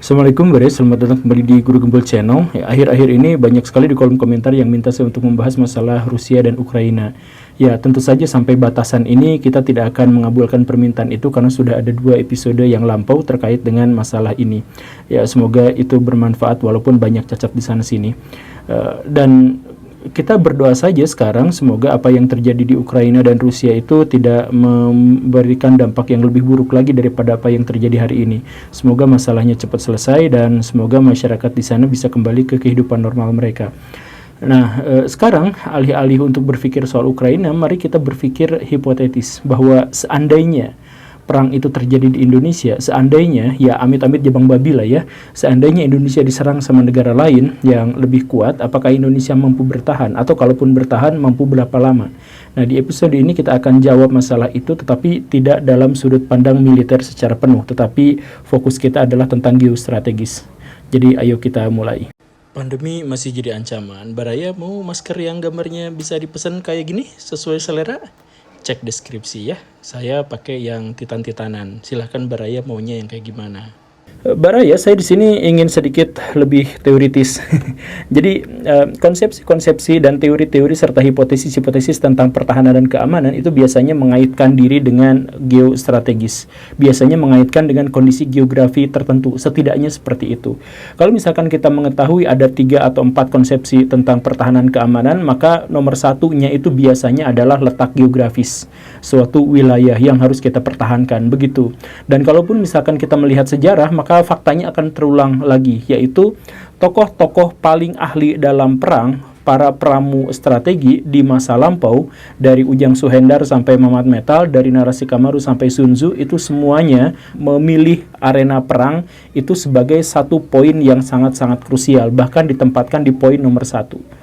Assalamualaikum guys, selamat datang kembali di Guru Gembel Channel. Akhir-akhir ini banyak sekali di kolom komentar yang minta saya untuk membahas masalah Rusia dan Ukraina. Ya, tentu saja sampai batasan ini kita tidak akan mengabulkan permintaan itu karena sudah ada 2 episode yang lampau terkait dengan masalah ini. Ya, semoga itu bermanfaat walaupun banyak cacat di sana-sini. Dan kita berdoa saja sekarang semoga apa yang terjadi di Ukraina dan Rusia itu tidak memberikan dampak yang lebih buruk lagi daripada apa yang terjadi hari ini. Semoga masalahnya cepat selesai dan semoga masyarakat di sana bisa kembali ke kehidupan normal mereka. Nah, sekarang alih-alih untuk berpikir soal Ukraina, mari kita berpikir hipotetis bahwa seandainya perang itu terjadi di Indonesia, seandainya, ya amit-amit jabang babi lah ya, seandainya Indonesia diserang sama negara lain yang lebih kuat, apakah Indonesia mampu bertahan? Atau kalaupun bertahan, mampu berapa lama? Nah, di episode ini kita akan jawab masalah itu, tetapi tidak dalam sudut pandang militer secara penuh, tetapi fokus kita adalah tentang geostrategis. Jadi, ayo kita mulai. Pandemi masih jadi ancaman. Baraya mau masker yang gambarnya bisa dipesan kayak gini, sesuai selera? Cek deskripsi ya, saya pakai yang titan-titanan. Silahkan Baraya maunya yang kayak gimana. Baraya, saya di sini ingin sedikit lebih teoritis. Jadi konsepsi-konsepsi dan teori-teori serta hipotesis-hipotesis tentang pertahanan dan keamanan itu biasanya mengaitkan diri dengan geostrategis. Biasanya mengaitkan dengan kondisi geografi tertentu, setidaknya seperti itu. Kalau misalkan kita mengetahui ada 3 atau 4 konsepsi tentang pertahanan keamanan, maka nomor satunya itu biasanya adalah letak geografis, suatu wilayah yang harus kita pertahankan, begitu. Dan kalaupun misalkan kita melihat sejarah, maka faktanya akan terulang lagi, yaitu tokoh-tokoh paling ahli dalam perang, para peramu strategi di masa lampau, dari Ujang Suhendar sampai Mamat Metal, dari Narasikamaru sampai Sun Tzu, itu semuanya memilih arena perang itu sebagai satu poin yang sangat-sangat krusial, bahkan ditempatkan di poin nomor 1.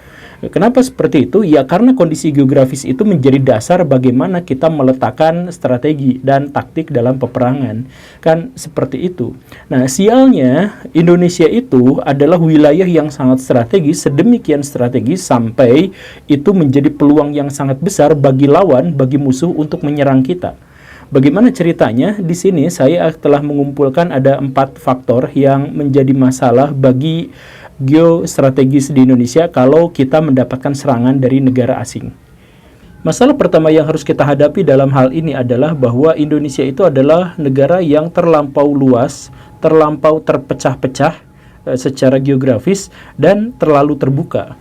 Kenapa seperti itu? Ya karena kondisi geografis itu menjadi dasar bagaimana kita meletakkan strategi dan taktik dalam peperangan. Kan seperti itu. Nah, sialnya Indonesia itu adalah wilayah yang sangat strategis, sedemikian strategis sampai itu menjadi peluang yang sangat besar bagi lawan, bagi musuh untuk menyerang kita. Bagaimana ceritanya? Di sini saya telah mengumpulkan ada 4 faktor yang menjadi masalah bagi geostrategis di Indonesia kalau kita mendapatkan serangan dari negara asing. Masalah pertama yang harus kita hadapi dalam hal ini adalah bahwa Indonesia itu adalah negara yang terlampau luas, terlampau terpecah-pecah secara geografis dan terlalu terbuka.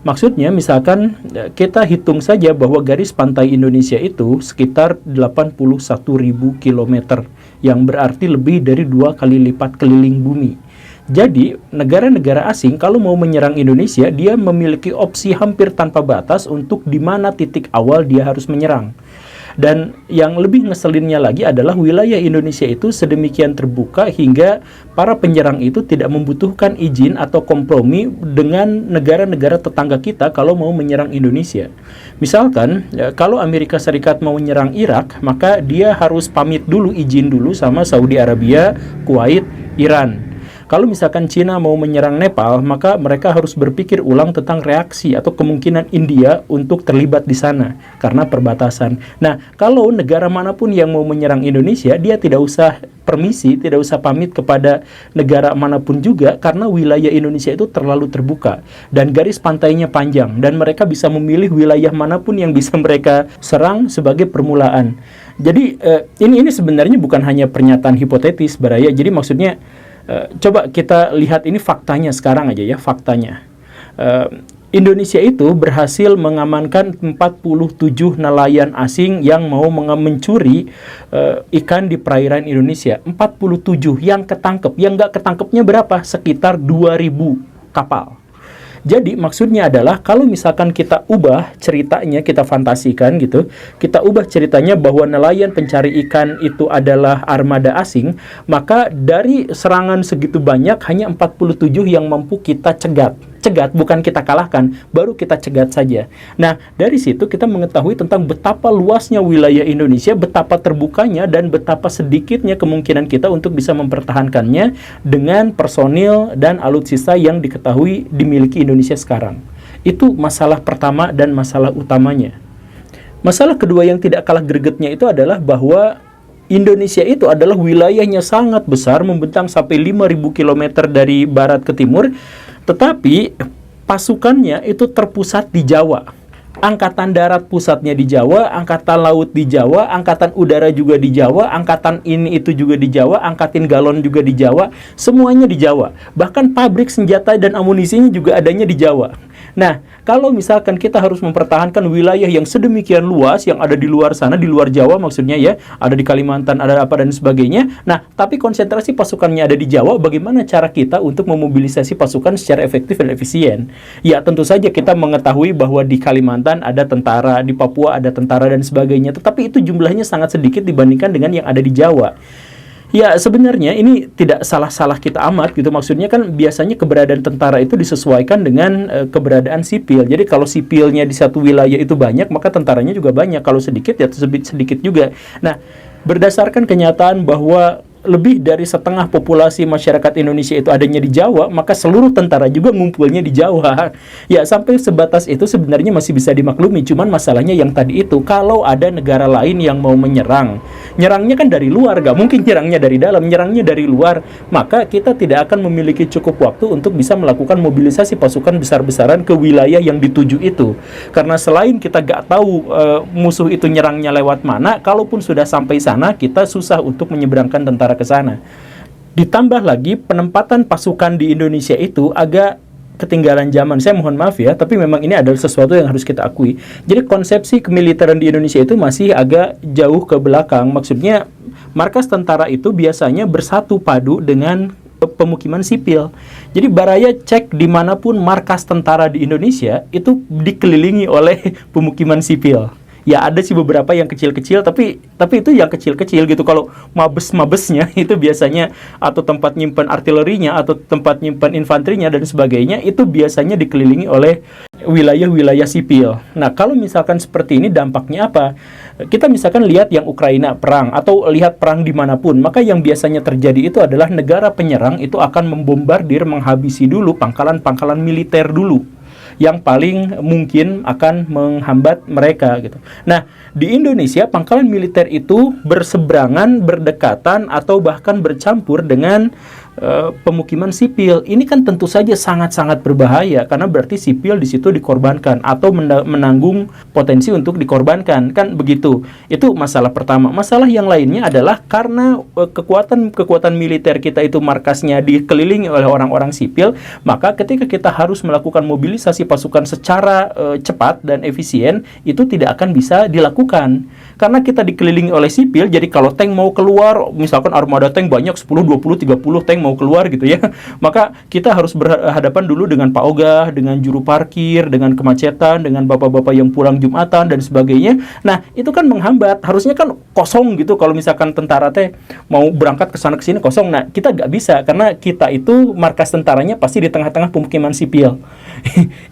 Maksudnya misalkan kita hitung saja bahwa garis pantai Indonesia itu sekitar 81.000 km, yang berarti lebih dari 2 kali lipat keliling bumi. Jadi, negara-negara asing kalau mau menyerang Indonesia, dia memiliki opsi hampir tanpa batas untuk di mana titik awal dia harus menyerang. Dan yang lebih ngeselinnya lagi adalah wilayah Indonesia itu sedemikian terbuka hingga para penyerang itu tidak membutuhkan izin atau kompromi dengan negara-negara tetangga kita kalau mau menyerang Indonesia. Misalkan, kalau Amerika Serikat mau menyerang Irak, maka dia harus pamit dulu, izin dulu sama Saudi Arabia, Kuwait, Iran. Kalau misalkan Cina mau menyerang Nepal, maka mereka harus berpikir ulang tentang reaksi atau kemungkinan India untuk terlibat di sana karena perbatasan. Nah, kalau negara manapun yang mau menyerang Indonesia, dia tidak usah permisi, tidak usah pamit kepada negara manapun juga karena wilayah Indonesia itu terlalu terbuka dan garis pantainya panjang dan mereka bisa memilih wilayah manapun yang bisa mereka serang sebagai permulaan. Jadi ini sebenarnya bukan hanya pernyataan hipotetis, Baraya. Jadi maksudnya coba kita lihat ini faktanya sekarang aja ya, faktanya. Indonesia itu berhasil mengamankan 47 nelayan asing yang mau mencuri ikan di perairan Indonesia. 47 yang ketangkep, yang nggak ketangkepnya berapa? Sekitar 2.000 kapal. Jadi maksudnya adalah kalau misalkan kita ubah ceritanya, kita fantasikan gitu, kita ubah ceritanya bahwa nelayan pencari ikan itu adalah armada asing, maka dari serangan segitu banyak hanya 47 yang mampu kita cegat. Cegat, bukan kita kalahkan, baru kita cegat saja. Nah, dari situ kita mengetahui tentang betapa luasnya wilayah Indonesia, betapa terbukanya, dan betapa sedikitnya kemungkinan kita untuk bisa mempertahankannya dengan personil dan alutsista yang diketahui dimiliki Indonesia sekarang. Itu masalah pertama dan masalah utamanya. Masalah kedua yang tidak kalah gregetnya itu adalah bahwa Indonesia itu adalah wilayahnya sangat besar, membentang sampai 5.000 km dari barat ke timur, tetapi pasukannya itu terpusat di Jawa. Angkatan darat pusatnya di Jawa, angkatan laut di Jawa, angkatan udara juga di Jawa, angkatan ini itu juga di Jawa, angkatin galon juga di Jawa, semuanya di Jawa. Bahkan pabrik senjata dan amunisinya juga adanya di Jawa. Nah, kalau misalkan kita harus mempertahankan wilayah yang sedemikian luas, yang ada di luar sana, di luar Jawa maksudnya ya, ada di Kalimantan, ada apa dan sebagainya. Nah, tapi konsentrasi pasukannya ada di Jawa, bagaimana cara kita untuk memobilisasi pasukan secara efektif dan efisien? Ya, tentu saja kita mengetahui bahwa di Kalimantan ada tentara, di Papua ada tentara dan sebagainya, tetapi itu jumlahnya sangat sedikit dibandingkan dengan yang ada di Jawa. Ya, sebenarnya ini tidak salah-salah kita amat gitu. Maksudnya kan biasanya keberadaan tentara itu disesuaikan dengan keberadaan sipil. Jadi kalau sipilnya di satu wilayah itu banyak, maka tentaranya juga banyak. Kalau sedikit ya sedikit juga. Nah, berdasarkan kenyataan bahwa lebih dari setengah populasi masyarakat Indonesia itu adanya di Jawa, maka seluruh tentara juga ngumpulnya di Jawa. Ya, sampai sebatas itu sebenarnya masih bisa dimaklumi. Cuman masalahnya yang tadi itu, kalau ada negara lain yang mau menyerang, nyerangnya kan dari luar, gak mungkin nyerangnya dari dalam, nyerangnya dari luar, maka kita tidak akan memiliki cukup waktu untuk bisa melakukan mobilisasi pasukan besar-besaran ke wilayah yang dituju itu. Karena selain kita gak tahu musuh itu nyerangnya lewat mana, kalaupun sudah sampai sana, kita susah untuk menyeberangkan tentara ke sana. Ditambah lagi penempatan pasukan di Indonesia itu agak ketinggalan zaman. Saya mohon maaf ya, tapi memang ini adalah sesuatu yang harus kita akui. Jadi konsepsi kemiliteran di Indonesia itu masih agak jauh ke belakang. Maksudnya markas tentara itu biasanya bersatu padu dengan pemukiman sipil. Jadi Baraya cek dimanapun markas tentara di Indonesia itu dikelilingi oleh pemukiman sipil. Ya ada sih beberapa yang kecil-kecil, tapi itu yang kecil-kecil gitu. Kalau mabes-mabesnya itu biasanya, atau tempat nyimpan artilerinya, atau tempat nyimpan infanterinya dan sebagainya, itu biasanya dikelilingi oleh wilayah-wilayah sipil. Nah, kalau misalkan seperti ini dampaknya apa? Kita misalkan lihat yang Ukraina perang, atau lihat perang dimanapun, maka yang biasanya terjadi itu adalah negara penyerang itu akan membombardir, menghabisi dulu pangkalan-pangkalan militer dulu, yang paling mungkin akan menghambat mereka gitu. Nah, di Indonesia pangkalan militer itu berseberangan, berdekatan, atau bahkan bercampur dengan pemukiman sipil. Ini kan tentu saja sangat-sangat berbahaya, karena berarti sipil di situ dikorbankan atau menanggung potensi untuk dikorbankan, kan begitu. Itu masalah pertama. Masalah yang lainnya adalah karena kekuatan militer kita itu markasnya dikelilingi oleh orang-orang sipil, maka ketika kita harus melakukan mobilisasi pasukan secara cepat dan efisien, itu tidak akan bisa dilakukan. Karena kita dikelilingi oleh sipil, jadi kalau tank mau keluar, misalkan armada tank banyak 10, 20, 30 tank mau keluar gitu ya, maka kita harus berhadapan dulu dengan Pak Ogah, dengan juru parkir, dengan kemacetan, dengan bapak-bapak yang pulang Jumatan dan sebagainya. Nah, itu kan menghambat. Harusnya kan kosong gitu kalau misalkan tentara teh mau berangkat ke sana ke sini kosong. Nah, kita nggak bisa karena kita itu markas tentaranya pasti di tengah-tengah pemukiman sipil.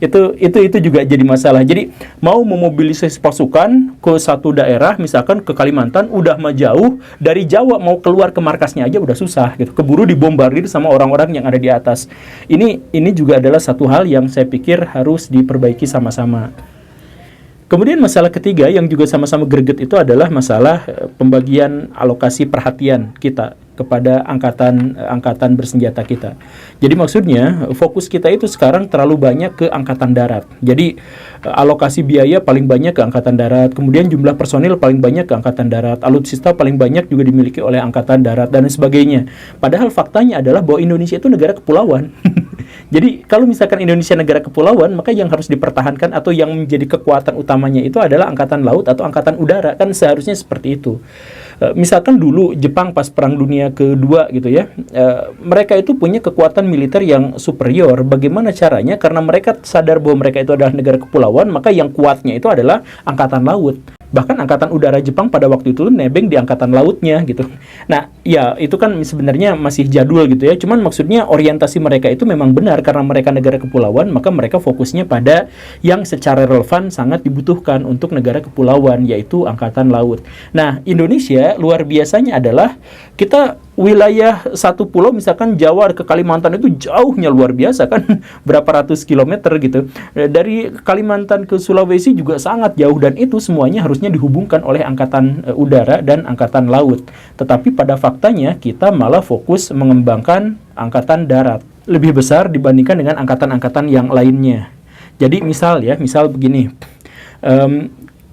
itu juga jadi masalah. Jadi mau memobilisasi pasukan ke satu daerah, misalkan ke Kalimantan, udah mah jauh, dari Jawa mau keluar ke markasnya aja udah susah gitu. Keburu dibombardir sama orang-orang yang ada di atas. Ini juga adalah satu hal yang saya pikir harus diperbaiki sama-sama. Kemudian masalah ketiga yang juga sama-sama greget itu adalah masalah pembagian alokasi perhatian kita kepada angkatan bersenjata kita. Jadi maksudnya fokus kita itu sekarang terlalu banyak ke angkatan darat. Jadi alokasi biaya paling banyak ke angkatan darat, kemudian jumlah personil paling banyak ke angkatan darat, alutsista paling banyak juga dimiliki oleh angkatan darat dan sebagainya. Padahal faktanya adalah bahwa Indonesia itu negara kepulauan. Jadi kalau misalkan Indonesia negara kepulauan, maka yang harus dipertahankan atau yang menjadi kekuatan utamanya itu adalah angkatan laut atau angkatan udara. Kan seharusnya seperti itu. Misalkan dulu Jepang pas Perang Dunia Kedua gitu ya, mereka itu punya kekuatan militer yang superior. Bagaimana caranya? Karena mereka sadar bahwa mereka itu adalah negara kepulauan, maka yang kuatnya itu adalah angkatan laut. Bahkan angkatan udara Jepang pada waktu itu nebeng di angkatan lautnya gitu. Nah, ya itu kan sebenarnya masih jadul gitu ya. Cuman maksudnya orientasi mereka itu memang benar, karena mereka negara kepulauan, maka mereka fokusnya pada yang secara relevan sangat dibutuhkan untuk negara kepulauan, yaitu angkatan laut. Nah, Indonesia luar biasanya adalah kita wilayah satu pulau misalkan Jawa ke Kalimantan itu jauhnya luar biasa kan, berapa ratus kilometer gitu. Dari Kalimantan ke Sulawesi juga sangat jauh, dan itu semuanya harusnya dihubungkan oleh angkatan udara dan angkatan laut. Tetapi pada faktanya kita malah fokus mengembangkan angkatan darat lebih besar dibandingkan dengan angkatan-angkatan yang lainnya. Jadi misal begini,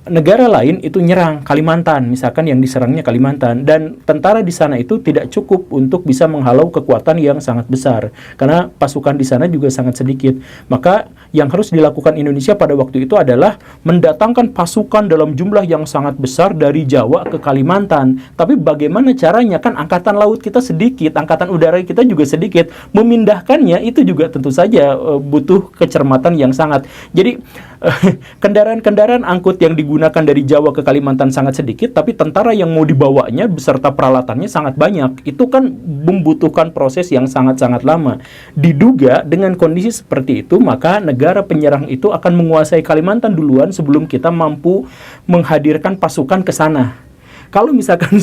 negara lain itu nyerang Kalimantan, misalkan yang diserangnya Kalimantan, dan tentara di sana itu tidak cukup untuk bisa menghalau kekuatan yang sangat besar, karena pasukan di sana juga sangat sedikit. Maka yang harus dilakukan Indonesia pada waktu itu adalah mendatangkan pasukan dalam jumlah yang sangat besar dari Jawa ke Kalimantan. Tapi bagaimana caranya? Kan angkatan laut kita sedikit, angkatan udara kita juga sedikit. Memindahkannya itu juga tentu saja butuh kecermatan yang sangat. Jadi kendaraan-kendaraan angkut yang digunakan dari Jawa ke Kalimantan sangat sedikit, tapi tentara yang mau dibawanya beserta peralatannya sangat banyak. Itu kan membutuhkan proses yang sangat-sangat lama. Diduga dengan kondisi seperti itu, maka negara penyerang itu akan menguasai Kalimantan duluan sebelum kita mampu menghadirkan pasukan ke sana. Kalau misalkan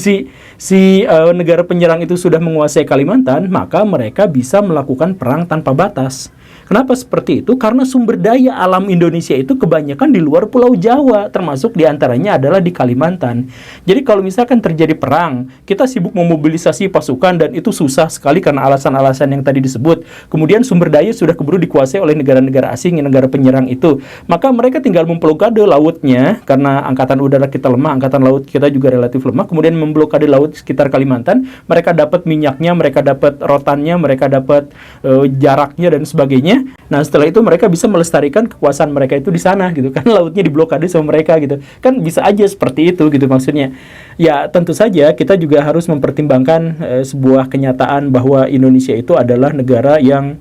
negara penyerang itu sudah menguasai Kalimantan, maka mereka bisa melakukan perang tanpa batas. Kenapa seperti itu? Karena sumber daya alam Indonesia itu kebanyakan di luar Pulau Jawa, termasuk diantaranya adalah di Kalimantan. Jadi kalau misalkan terjadi perang, kita sibuk memobilisasi pasukan dan itu susah sekali karena alasan-alasan yang tadi disebut. Kemudian sumber daya sudah keburu dikuasai oleh negara-negara asing, negara penyerang itu. Maka mereka tinggal memblokade lautnya, karena angkatan udara kita lemah, angkatan laut kita juga relatif lemah, kemudian memblokade laut sekitar Kalimantan. Mereka dapat minyaknya, mereka dapat rotannya, mereka dapat jaraknya dan sebagainya. Nah, setelah itu mereka bisa melestarikan kekuasaan mereka itu di sana gitu kan, lautnya diblokade sama mereka gitu. Kan bisa aja seperti itu gitu maksudnya. Ya, tentu saja kita juga harus mempertimbangkan sebuah kenyataan bahwa Indonesia itu adalah negara yang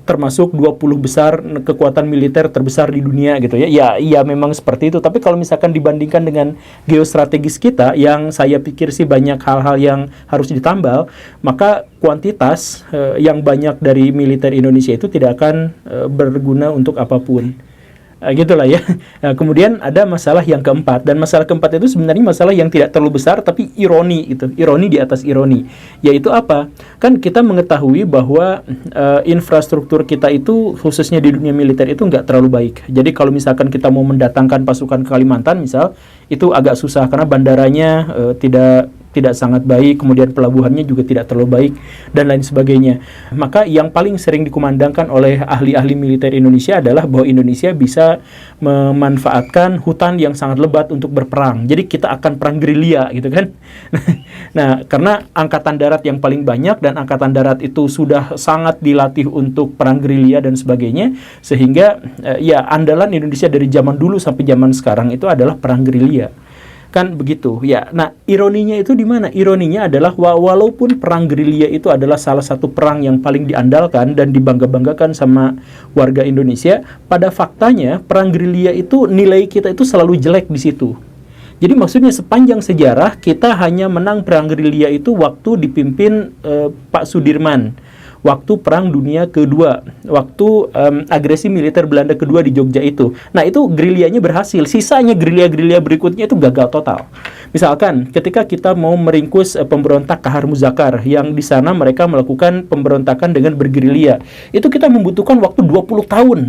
termasuk 20 besar kekuatan militer terbesar di dunia gitu ya. Ya memang seperti itu. Tapi kalau misalkan dibandingkan dengan geostrategis kita yang saya pikir sih banyak hal-hal yang harus ditambal, maka kuantitas yang banyak dari militer Indonesia itu tidak akan berguna untuk apapun. Gitulah ya. Nah, kemudian ada masalah yang keempat, dan masalah keempat itu sebenarnya masalah yang tidak terlalu besar tapi ironi gitu, ironi di atas ironi. Yaitu apa? Kan kita mengetahui bahwa infrastruktur kita itu khususnya di dunia militer itu nggak terlalu baik. Jadi kalau misalkan kita mau mendatangkan pasukan ke Kalimantan misal, itu agak susah karena bandaranya tidak sangat baik, kemudian pelabuhannya juga tidak terlalu baik, dan lain sebagainya. Maka yang paling sering dikumandangkan oleh ahli-ahli militer Indonesia adalah bahwa Indonesia bisa memanfaatkan hutan yang sangat lebat untuk berperang. Jadi kita akan perang gerilya gitu kan. Nah, karena angkatan darat yang paling banyak dan angkatan darat itu sudah sangat dilatih untuk perang gerilya dan sebagainya, sehingga ya andalan Indonesia dari zaman dulu sampai zaman sekarang itu adalah perang gerilya. Kan begitu ya. Nah, ironinya itu di mana? Ironinya adalah walaupun perang gerilya itu adalah salah satu perang yang paling diandalkan dan dibangga-banggakan sama warga Indonesia, pada faktanya perang gerilya itu nilai kita itu selalu jelek di situ. Jadi maksudnya sepanjang sejarah kita hanya menang perang gerilya itu waktu dipimpin Pak Sudirman, waktu Perang Dunia Kedua, waktu agresi militer Belanda kedua di Jogja itu. Nah, itu gerilyanya berhasil. Sisanya gerilya-gerilya berikutnya itu gagal total. Misalkan ketika kita mau meringkus pemberontak Kahar Muzakar, yang di sana mereka melakukan pemberontakan dengan bergerilya, itu kita membutuhkan waktu 20 tahun.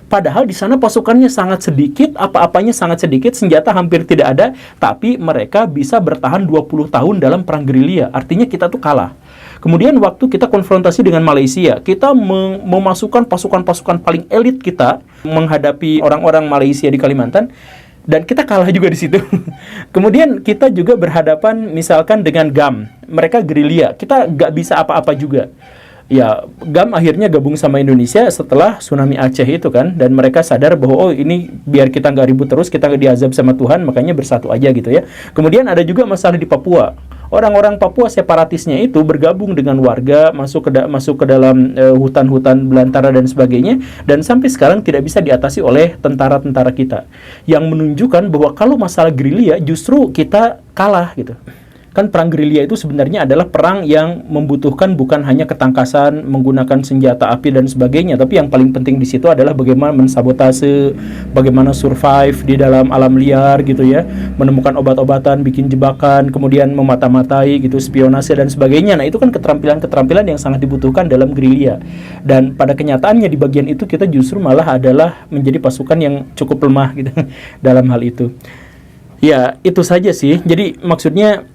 Padahal di sana pasukannya sangat sedikit, apa-apanya sangat sedikit, senjata hampir tidak ada, tapi mereka bisa bertahan 20 tahun dalam perang gerilya. Artinya kita tuh kalah. Kemudian waktu kita konfrontasi dengan Malaysia, kita memasukkan pasukan-pasukan paling elit kita menghadapi orang-orang Malaysia di Kalimantan, dan kita kalah juga di situ. Kemudian kita juga berhadapan misalkan dengan GAM, mereka gerilya, kita nggak bisa apa-apa juga. Ya, GAM akhirnya gabung sama Indonesia setelah tsunami Aceh itu kan, dan mereka sadar bahwa oh ini biar kita nggak ribut terus, kita nggak diazab sama Tuhan, makanya bersatu aja gitu ya. Kemudian ada juga masalah di Papua. Orang-orang Papua separatisnya itu bergabung dengan warga, masuk ke dalam hutan-hutan belantara dan sebagainya, dan sampai sekarang tidak bisa diatasi oleh tentara-tentara kita. Yang menunjukkan bahwa kalau masalah gerilya justru kita kalah gitu. Kan perang gerilya itu sebenarnya adalah perang yang membutuhkan bukan hanya ketangkasan, menggunakan senjata api dan sebagainya, tapi yang paling penting di situ adalah bagaimana mensabotase, bagaimana survive di dalam alam liar gitu ya, menemukan obat-obatan, bikin jebakan, kemudian memata-matai gitu, spionase dan sebagainya. Nah, itu kan keterampilan-keterampilan yang sangat dibutuhkan dalam gerilya. Dan pada kenyataannya di bagian itu kita justru malah adalah menjadi pasukan yang cukup lemah gitu dalam hal itu. Ya, itu saja sih. Jadi maksudnya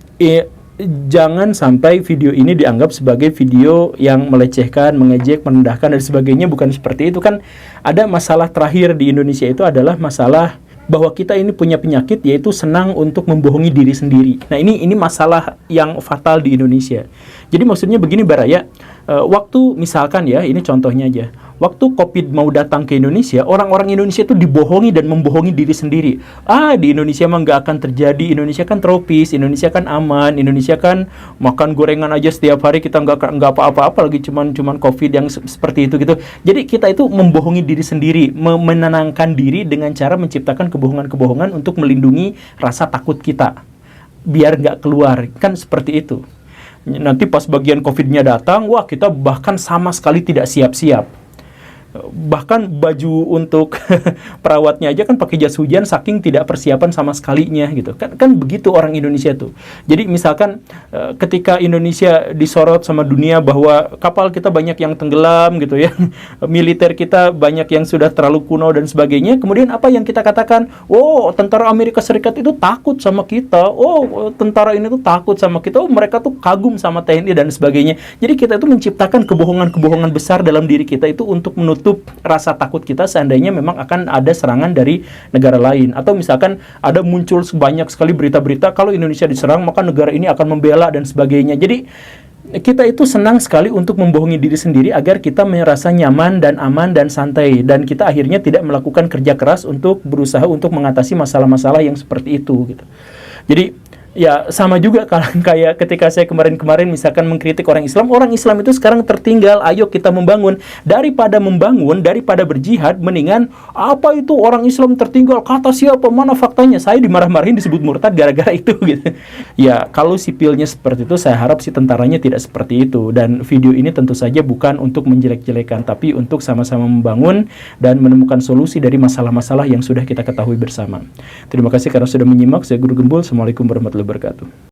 jangan sampai video ini dianggap sebagai video yang melecehkan, mengejek, merendahkan dan sebagainya. Bukan seperti itu. Kan ada masalah terakhir di Indonesia itu adalah masalah bahwa kita ini punya penyakit, yaitu senang untuk membohongi diri sendiri. Nah, ini masalah yang fatal di Indonesia. Jadi maksudnya begini Baraya, waktu misalkan ya, ini contohnya aja, waktu COVID mau datang ke Indonesia, orang-orang Indonesia itu dibohongi dan membohongi diri sendiri. Di Indonesia mah nggak akan terjadi, Indonesia kan tropis, Indonesia kan aman, Indonesia kan makan gorengan aja setiap hari, kita nggak apa-apa lagi, cuman COVID yang seperti itu gitu. Jadi kita itu membohongi diri sendiri, menenangkan diri dengan cara menciptakan kebohongan-kebohongan untuk melindungi rasa takut kita, biar nggak keluar, kan seperti itu. Nanti pas bagian COVID-nya datang, wah kita bahkan sama sekali tidak siap-siap. Bahkan baju untuk perawatnya aja kan pakai jas hujan saking tidak persiapan sama sekalinya gitu. Kan begitu orang Indonesia tuh. Jadi misalkan ketika Indonesia disorot sama dunia bahwa kapal kita banyak yang tenggelam gitu ya. Militer kita banyak yang sudah terlalu kuno dan sebagainya. Kemudian apa yang kita katakan? Oh, tentara Amerika Serikat itu takut sama kita. Oh, tentara ini tuh takut sama kita. Oh, mereka tuh kagum sama TNI dan sebagainya. Jadi kita itu menciptakan kebohongan-kebohongan besar dalam diri kita itu untuk menutup rasa takut kita seandainya memang akan ada serangan dari negara lain. Atau misalkan ada muncul banyak sekali berita-berita kalau Indonesia diserang maka negara ini akan membela dan sebagainya. Jadi kita itu senang sekali untuk membohongi diri sendiri agar kita merasa nyaman dan aman dan santai, dan kita akhirnya tidak melakukan kerja keras untuk berusaha untuk mengatasi masalah-masalah yang seperti itu gitu. Jadi ya sama juga kayak ketika saya kemarin-kemarin misalkan mengkritik orang Islam itu sekarang tertinggal. Ayo kita membangun, daripada berjihad, mendingan apa itu orang Islam tertinggal, kata siapa, mana faktanya. Saya dimarah-marahin, disebut murtad gara-gara itu gitu. Ya kalau sipilnya seperti itu, saya harap si tentaranya tidak seperti itu. Dan video ini tentu saja bukan untuk menjelek-jelekan, tapi untuk sama-sama membangun dan menemukan solusi dari masalah-masalah yang sudah kita ketahui bersama. Terima kasih karena sudah menyimak. Saya Guru Gembul. Assalamualaikum warahmatullahi wabarakatuh.